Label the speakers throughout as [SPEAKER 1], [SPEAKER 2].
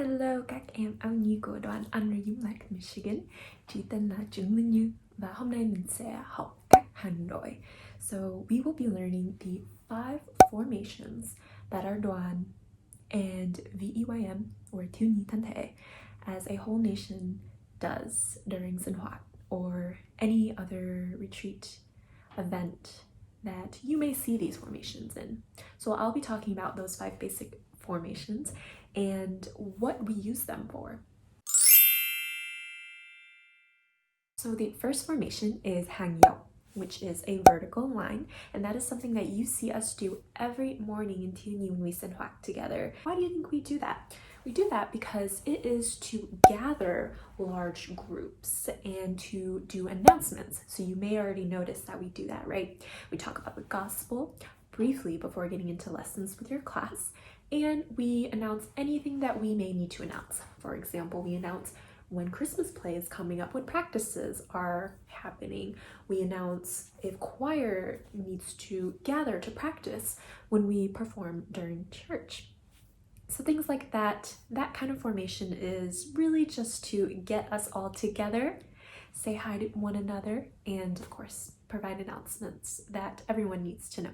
[SPEAKER 1] Hello các em áo nhi của đoàn Under Michigan. Chị tên là Linh-Như và hôm nay mình sẽ học các hành đổi. So we will be learning the 5 formations that our đoàn and VEYM or thiếu nhi thân thể as a whole nation does during sinh hoạt or any other retreat event that you may see these formations in. So I'll be talking about those 5 basic formations and what we use them for. So the first formation is hangyeo, which is a vertical line, and that is something that you see us do every morning in Tianyi when we senhuak together. Why do you think we do that? We do that because it is to gather large groups and to do announcements. So you may already notice that we do that, right? We talk about the gospel briefly before getting into lessons with your class, and we announce anything that we may need to announce. For example, we announce when Christmas play is coming up, when practices are happening. We announce if choir needs to gather to practice when we perform during church. So things like that, that kind of formation is really just to get us all together, say hi to one another, and of course, provide announcements that everyone needs to know.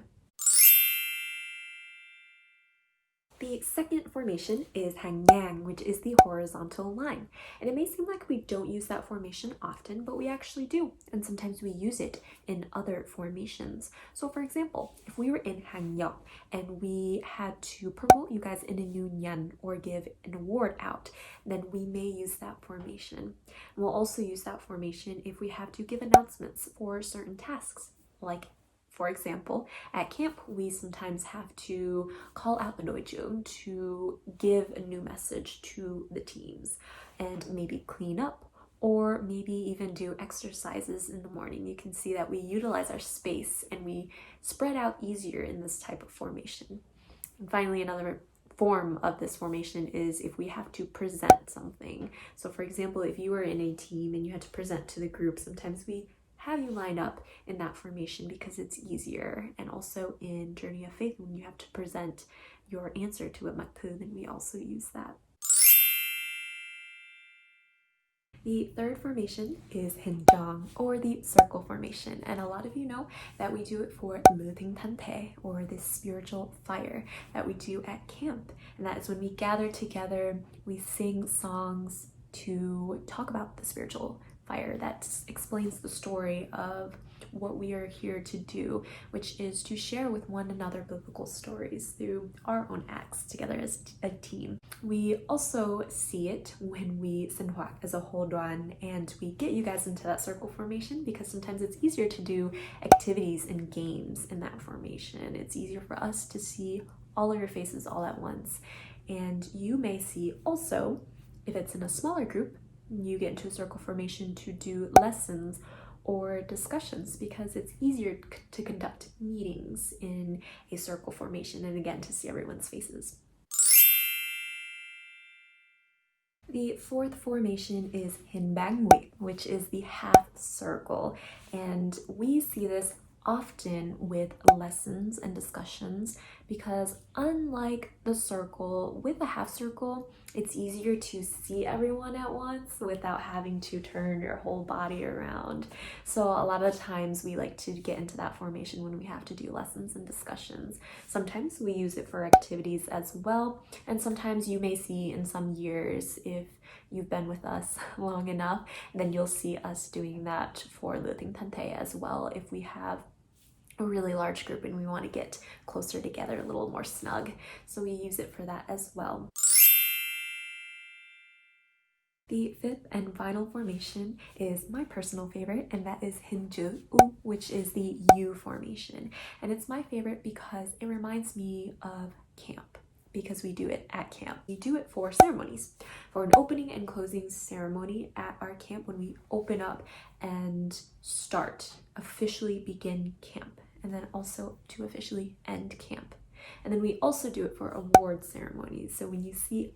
[SPEAKER 1] The second formation is hangyang, which is the horizontal line. And it may seem like we don't use that formation often, but we actually do. And sometimes we use it in other formations. So for example, if we were in hangyeo and we had to promote you guys in a new nyan or give an award out, then we may use that formation. And we'll also use that formation if we have to give announcements for certain tasks, like for example, at camp, we sometimes have to call out the Noijung to give a new message to the teams and maybe clean up or maybe even do exercises in the morning. You can see that we utilize our space and we spread out easier in this type of formation. And finally, another form of this formation is if we have to present something. So for example, if you were in a team and you had to present to the group, sometimes we have you line up in that formation because it's easier. And also in Journey of Faith, when you have to present your answer to a maktu, then we also use that. The third formation is hinjang, or the circle formation, and a lot of you know that we do it for Luting Tante, or this spiritual fire that we do at camp. And that is when we gather together, we sing songs to talk about the spiritual fire that explains the story of what we are here to do, which is to share with one another biblical stories through our own acts together as a team. We also see it when we senhuak as a whole duan, and we get you guys into that circle formation because sometimes it's easier to do activities and games in that formation. It's easier for us to see all of your faces all at once. And you may see also, if it's in a smaller group, you get into a circle formation to do lessons or discussions because it's easier to conduct meetings in a circle formation and again to see everyone's faces. The fourth formation is hinbangwi, which is the half circle, and we see this often with lessons and discussions because unlike the circle, with the half circle, it's easier to see everyone at once without having to turn your whole body around. So a lot of times we like to get into that formation when we have to do lessons and discussions. Sometimes we use it for activities as well, and sometimes you may see in some years, if you've been with us long enough, then you'll see us doing that for Luting Tante as well if we have a really large group and we want to get closer together, a little more snug. So we use it for that as well. The fifth and final formation is my personal favorite, and that is Hinju, which is the U formation. And it's my favorite because it reminds me of camp, because we do it at camp. We do it for ceremonies, for an opening and closing ceremony at our camp when we open up and start, officially begin camp, and then also to officially end camp. And then we also do it for award ceremonies. So when you see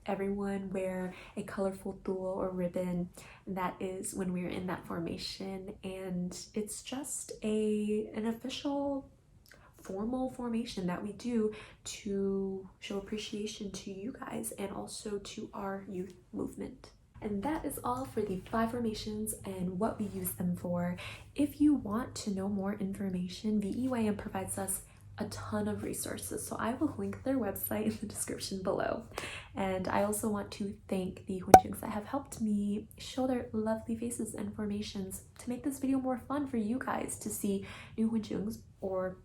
[SPEAKER 1] everyone wear a colorful tulle or ribbon, that is when we're in that formation, and it's just an official formal formation that we do to show appreciation to you guys and also to our youth movement. And that is all for the 5 formations and what we use them for. If you want to know more information, VEYM provides us a ton of resources, so I will link their website in the description below. And I also want to thank the Hunjungs that have helped me show their lovely faces and formations to make this video more fun for you guys to see new Hunjungs or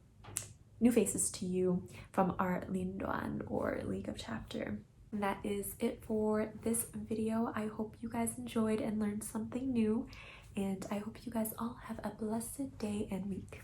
[SPEAKER 1] new faces to you from our Linduan or League of Chapter. And that is it for this video. I hope you guys enjoyed and learned something new, and I hope you guys all have a blessed day and week.